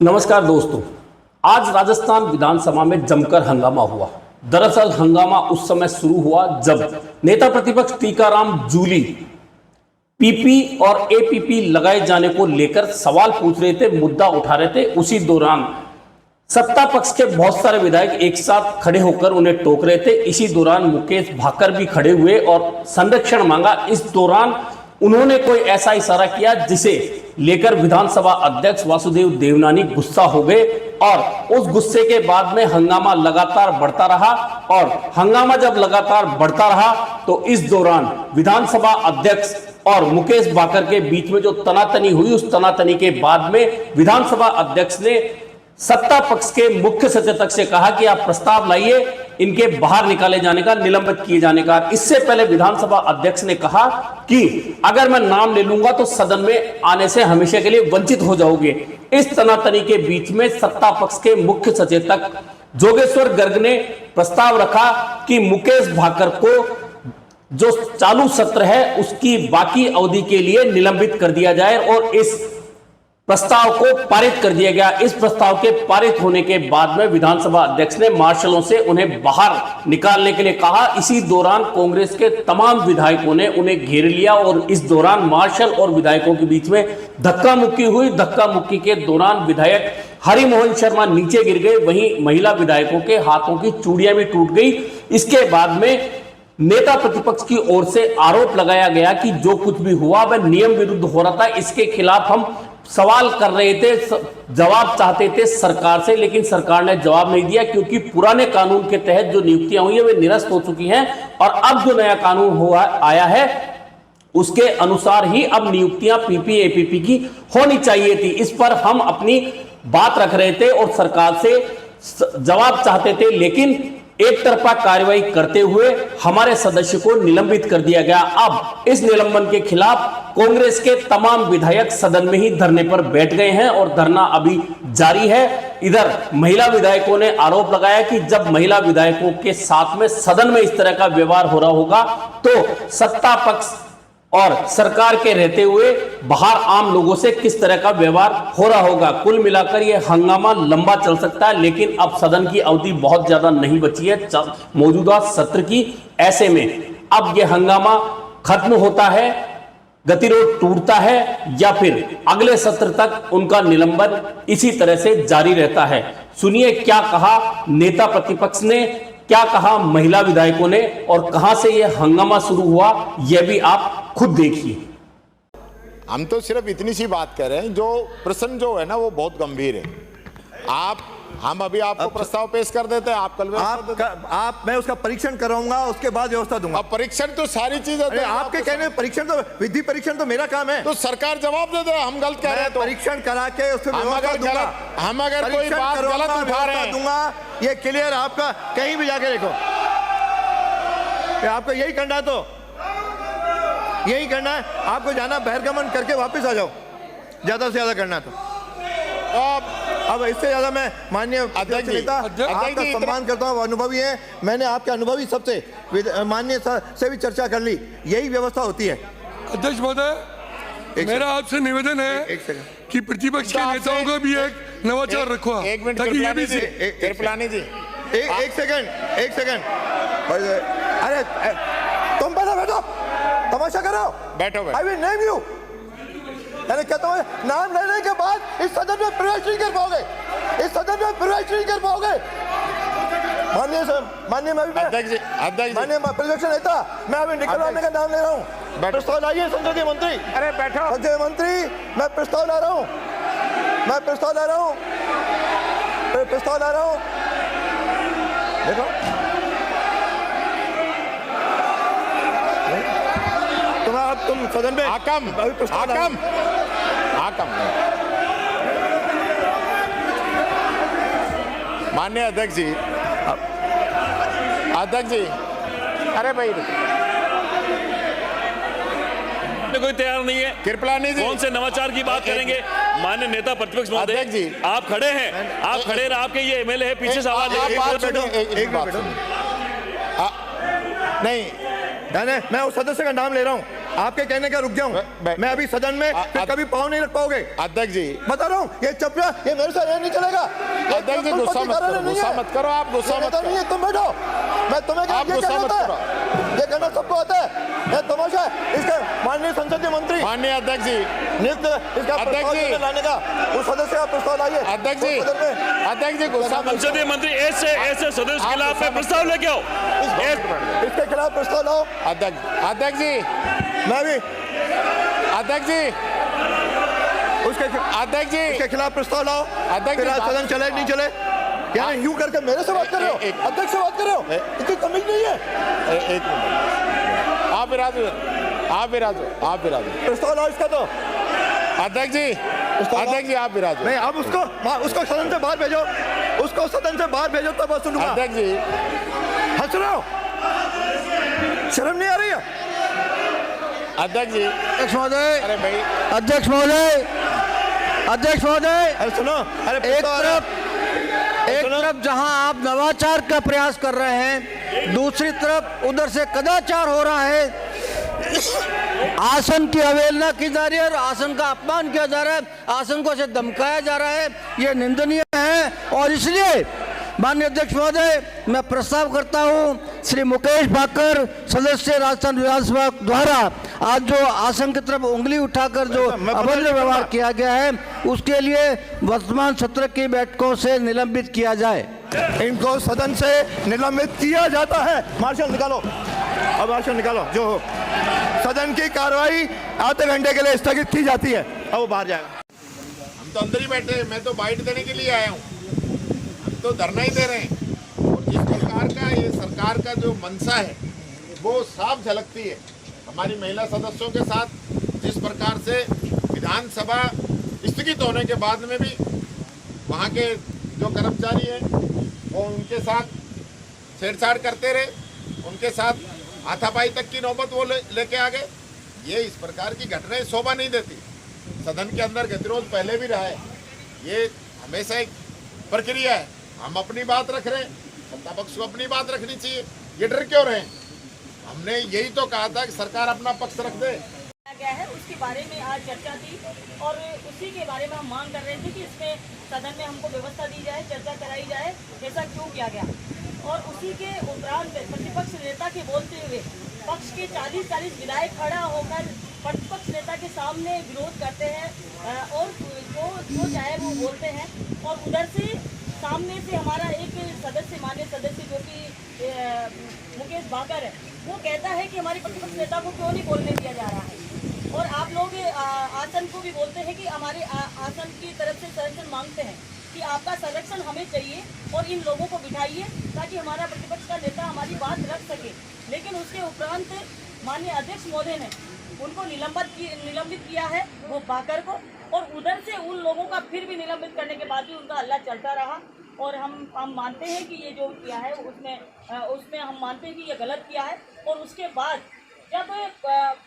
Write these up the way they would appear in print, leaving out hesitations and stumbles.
नमस्कार दोस्तों, आज राजस्थान विधानसभा में जमकर हंगामा हुआ। दरअसल हंगामा उस समय शुरू हुआ जब नेता प्रतिपक्ष टीकाराम जूली पीपी और एपीपी लगाए जाने को लेकर सवाल पूछ रहे थे, मुद्दा उठा रहे थे। उसी दौरान सत्ता पक्ष के बहुत सारे विधायक एक साथ खड़े होकर उन्हें टोक रहे थे। इसी दौरान मुकेश भाकर भी खड़े हुए और संरक्षण मांगा। इस दौरान उन्होंने कोई ऐसा इशारा किया जिसे लेकर विधानसभा अध्यक्ष वासुदेव देवनानी गुस्सा हो गए और उस गुस्से के बाद में हंगामा लगातार बढ़ता रहा। और हंगामा जब लगातार बढ़ता रहा तो इस दौरान विधानसभा अध्यक्ष और मुकेश भाकर के बीच में जो तनातनी हुई, उस तनातनी के बाद में विधानसभा अध्यक्ष ने सत्ता पक्ष के मुख्य सचेतक से कहा कि आप प्रस्ताव लाइए इनके बाहर निकाले जाने का, निलंबित किए जाने का। इससे पहले विधानसभा अध्यक्ष ने कहा कि अगर मैं नाम ले लूंगा तो सदन में आने से हमेशा के लिए वंचित हो जाओगे। इस तनातनी के बीच में सत्ता पक्ष के मुख्य सचेतक जोगेश्वर गर्ग ने प्रस्ताव रखा कि मुकेश भाकर को जो चालू सत्र है उसकी बाकी अवधि के लिए निलंबित कर दिया जाए और इस प्रस्ताव को पारित कर दिया गया। इस प्रस्ताव के पारित होने के बाद में विधानसभा अध्यक्ष ने मार्शलों से उन्हें बाहर निकालने के लिए कहा। इसी दौरान कांग्रेस के तमाम विधायकों ने उन्हें घेर लिया और इस दौरान मार्शल और विधायकों के बीच में धक्का मुक्की हुई। धक्का मुक्की के दौरान विधायक हरिमोहन शर्मा नीचे गिर गए, वहीं महिला विधायकों के हाथों की चूड़ियां भी टूट गई। इसके बाद में नेता प्रतिपक्ष की ओर से आरोप लगाया गया कि जो कुछ भी हुआ वह नियम विरुद्ध हो रहा था। इसके खिलाफ हम सवाल कर रहे थे, जवाब चाहते थे सरकार से, लेकिन सरकार ने जवाब नहीं दिया क्योंकि पुराने कानून के तहत जो नियुक्तियां हुई है वे निरस्त हो चुकी हैं और अब जो नया कानून हुआ आया है उसके अनुसार ही अब नियुक्तियां पीपी एपीपी की होनी चाहिए थी। इस पर हम अपनी बात रख रहे थे और सरकार से जवाब चाहते थे, लेकिन एक तरफा कार्रवाई करते हुए हमारे सदस्य को निलंबित कर दिया गया। अब इस निलंबन के खिलाफ कांग्रेस के तमाम विधायक सदन में ही धरने पर बैठ गए हैं और धरना अभी जारी है। इधर महिला विधायकों ने आरोप लगाया कि जब महिला विधायकों के साथ में सदन में इस तरह का व्यवहार हो रहा होगा तो सत्ता पक्ष और सरकार के रहते हुए बाहर आम लोगों से किस तरह का व्यवहार हो रहा होगा। कुल मिलाकर यह हंगामा लंबा चल सकता है, लेकिन अब सदन की अवधि बहुत ज्यादा नहीं बची है मौजूदा सत्र की। ऐसे में अब यह हंगामा खत्म होता है, गतिरोध टूटता है या फिर अगले सत्र तक उनका निलंबन इसी तरह से जारी रहता है। सुनिए क्या कहा नेता प्रतिपक्ष ने, क्या कहा महिला विधायकों ने और कहां से यह हंगामा शुरू हुआ, यह भी आप खुद देखिए। हम तो सिर्फ इतनी सी बात कर रहे हैं, जो प्रश्न जो है ना वो बहुत गंभीर है। हम अभी आपको प्रस्ताव पेश कर देते हैं, आप कल मैं उसका परीक्षण कराऊंगा, उसके बाद व्यवस्था दूंगा। अब परीक्षण तो सारी चीजें आपके कहने परीक्षण तो विधि परीक्षण तो मेरा काम है, तो सरकार जवाब दे दे। हम गलत कह रहे हैं तो परीक्षण करा के उसमें हम अगर कोई बात गलत उठा रहे हैं दूंगा। ये क्लियर आपका, कहीं भी जाके देखो, आपको यही करना है तो यही करना है। आपको जाना बहिर्गमन करके वापस आ जाओ, ज्यादा से ज्यादा करना है तो। अब इससे ज्यादा मैं माननीय अध्यक्ष नेता आपका सम्मान करता हूँ, अनुभवी है, मैंने आपके अनुभवी सबसे माननीय से भी चर्चा कर ली, यही व्यवस्था होती है। अध्यक्ष महोदय, मेरा आपसे निवेदन है कि प्रतिपक्ष के नेताओं को भी एक नवाचार रखो। एक मिनट कृपलानी जी, एक सेकंड। अरे तुम पहले बैठो, तमाशा करो, बैठो। I will name you. अरे कहता हूँ नाम लेने के बाद इस सदन में प्रवेश नहीं कर पाओगे, इस सदन में प्रवेश नहीं कर पाओगे। माननीय माननीय प्रतिपक्ष नेता, मैं अभी निकलवाने का नाम ले रहा हूँ। प्रस्ताव लाइए संसदीय मंत्री। अरे बैठो संसदीय मंत्री, मैं प्रस्ताव ला रहा हूँ, देखो तुम सदन में आकम माननीय अध्यक्ष जी, अरे भाई कोई तैयार नहीं है। कृपलानी जी कौन से नवाचार की बात करेंगे? माननीय नेता प्रतिपक्ष महोदय जी, आप खड़े हैं, आप खड़े रहे, आपके ये एमएलए है पीछे से आवाज एक बात नहीं, मैं उस सदस्य का नाम ले रहा हूँ। आपके कहने का रुक जाऊं मैं अभी सदन में फिर कभी पाँव नहीं रख पाओगे। अध्यक्ष जी बता रहा हूँ ये चपड़ा ये मेरे से ये नहीं चलेगा। अध्यक्ष जी गुस्सा मत करो आप गुस्सा मत करो। नहीं है तुम बैठो मैं तुम्हें आप गुस्सा मत करो। ये कहना सबको आता है ये तमाशा है। इसके माननीय संसदीय मंत्री माननीय अध्यक्ष जी नियुक्त इसका अध्यक्ष जी लाने का उस सदस्य का प्रस्ताव लाइए। अध्यक्ष जी गुस्सा मत संसदीय मंत्री ऐसे सदस्य के खिलाफ में प्रस्ताव लेके आओ। इसके खिलाफ प्रस्ताव लाओ। अध्यक्ष जी मैं भी अध्यक्ष जी अध्यक्ष जी इसके खिलाफ प्रस्ताव लाओ। अध्यक्ष जी सदन चले नहीं चले यानी यूं करके मेरे से बात कर रहे हो अध्यक्ष से बात कर रहे हो इतनी तमीज नहीं है। एक मिनट आप विराजो प्रस्ताव लाओ इसका तो अध्यक्ष जी आप विराजो। नहीं अब उसको सदन से बाहर भेजो उसको सदन से बाहर भेजो तब सुनूंगा। अध्यक्ष जी हंस रहे हो शर्म नहीं आ रही है। अध्यक्ष जी अध्यक्ष महोदय अरे भाई अध्यक्ष महोदय अरे सुनो अरे एक तरफ जहां आप नवाचार का प्रयास कर रहे हैं दूसरी तरफ उधर से कदाचार हो रहा है। आसन की अवहेलना की जा रही है और आसन का अपमान किया जा रहा है। आसन को से धमकाया जा रहा है ये निंदनीय है और इसलिए माननीय अध्यक्ष महोदय मैं प्रस्ताव करता हूं श्री मुकेश भाकर सदस्य राजस्थान विधानसभा द्वारा आज जो आसन की तरफ उंगली उठाकर जो अभद्र व्यवहार किया गया है उसके लिए वर्तमान सत्र की बैठकों से निलंबित किया जाए। इनको सदन से निलंबित किया जाता है। मार्शल निकालो अब मार्शल निकालो जो हो। सदन की कार्रवाई आधे घंटे के लिए स्थगित की जाती है। अब वो बाहर जाएगा। हम तो अंदर ही बैठे हैं मैं तो बाइट देने के लिए आया हूँ हम तो धरना ही दे रहे हैं। और जिस प्रकार का ये सरकार का जो मंशा है वो साफ झलकती है। हमारी महिला सदस्यों के साथ जिस प्रकार से विधानसभा स्थगित होने के बाद में भी वहाँ के जो कर्मचारी हैं वो उनके साथ छेड़छाड़ करते रहे उनके साथ हाथापाई तक की नौबत वो लेके आ गए। ये इस प्रकार की घटनाएं शोभा नहीं देती। सदन के अंदर गतिरोध पहले भी रहा है ये हमेशा एक प्रक्रिया है। हम अपनी बात रख रहे हैं सत्ता पक्ष को अपनी बात रखनी चाहिए ये डर क्यों रहे। हमने यही तो कहा था कि सरकार अपना पक्ष रख दे। गया है उसके बारे में आज चर्चा थी और उसी के बारे में हम मांग कर रहे थे कि इसमें सदन में हमको व्यवस्था दी जाए चर्चा कराई जाए ऐसा क्यों किया गया। और उसी के उपरांत प्रतिपक्ष नेता के बोलते हुए पक्ष के 40 विधायक खड़ा होकर प्रतिपक्ष नेता के सामने विरोध करते हैं और जो चाहे वो बोलते हैं। और उधर से सामने से हमारा एक सदस्य मान्य सदस्य जो कि मुकेश भाकर है वो कहता है कि हमारे प्रतिपक्ष नेता को क्यों नहीं बोलने दिया जा रहा है। और आप लोग आसन को भी बोलते हैं कि हमारे आसन की तरफ से संरक्षण मांगते हैं कि आपका संरक्षण हमें चाहिए और इन लोगों को बिठाइए ताकि हमारा प्रतिपक्ष का नेता हमारी बात रख सके। लेकिन उसके उपरांत माननीय अध्यक्ष महोदय ने उनको निलंबित किया है वो भाकर को और उधर से उन लोगों का फिर भी निलंबित करने के बाद भी उनका हल्ला चलता रहा। और हम मानते हैं कि ये जो किया है उसमें हम मानते हैं कि ये गलत किया है। और उसके बाद जब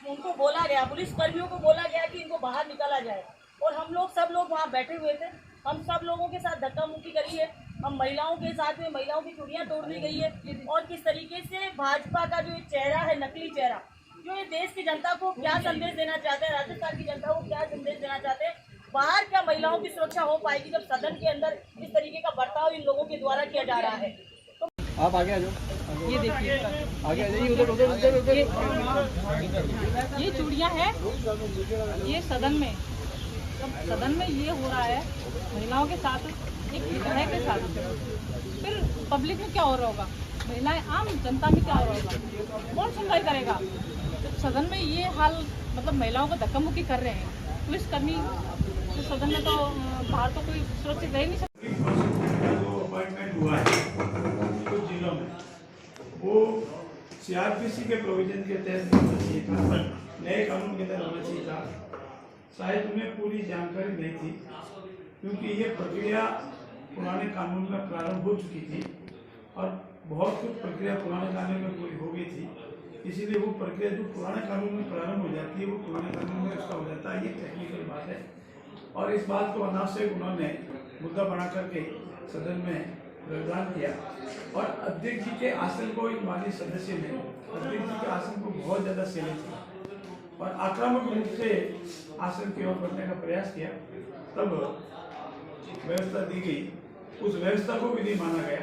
उनको बोला गया पुलिस कर्मियों को बोला गया कि इनको बाहर निकाला जाए और हम लोग सब लोग वहाँ बैठे हुए थे। हम सब लोगों के साथ धक्का मुक्की करी है। हम महिलाओं के साथ में महिलाओं की चूड़ियाँ तोड़ दी गई है। और किस तरीके से भाजपा का जो चेहरा है नकली चेहरा जो ये देश की जनता को क्या संदेश देना चाहते हैं राजस्थान की जनता को क्या संदेश देना चाहते हैं। बाहर क्या महिलाओं की सुरक्षा हो पाएगी जब सदन के अंदर इस तरीके का बर्ताव इन लोगों के द्वारा किया जा रहा है। तो आप आगे आ जाओ। ये देखिए आगे आ जाइए उधर उधर उधर उधर ये चूड़ियाँ हैं ये सदन में ये हो रहा है महिलाओं के साथ एक विधायक के साथ फिर पब्लिक में क्या हो रहा होगा महिलाएं आम जनता में क्या हो रहा होगा कौन सुनवाई करेगा। जब सदन में ये हाल मतलब महिलाओं को धक्का मुक्की कर रहे हैं पुलिसकर्मी तो सदन में तो बाहर तो कोई सुरक्षित रह नहीं सकता। जो अपॉइंटमेंट हुआ है कुछ जिलों में वो सीआरपीसी के प्रोविजन के तहत होना चाहिए था नए कानून के तहत होना चाहिए था। शायद उन्हें पूरी जानकारी नहीं थी क्योंकि ये प्रक्रिया पुराने कानून में प्रारंभ हो चुकी थी और बहुत कुछ प्रक्रिया पुराने कानून में पूरी हो गई थी। इसीलिए वो प्रक्रिया जो पुराने कानून में प्रारंभ हो जाती है वो पुराने कानून में उसका हो जाता है। ये टेक्निकल बात है और इस बात को अनावश्यक उन्होंने मुद्दा बना करके सदन में व्यवधान किया और अध्यक्ष जी के आसन को एक माजी सदस्य ने अध्यक्ष जी के आसन को बहुत ज़्यादा सेलेक्ट किया और आक्रामक रूप से आसन की ओर बढ़ने का प्रयास किया, तब व्यवस्था दी गई, उस व्यवस्था को भी नहीं माना गया,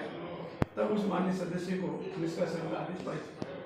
तब उस माननीय सदस्य को निष्कासन का आदेश पारित किया।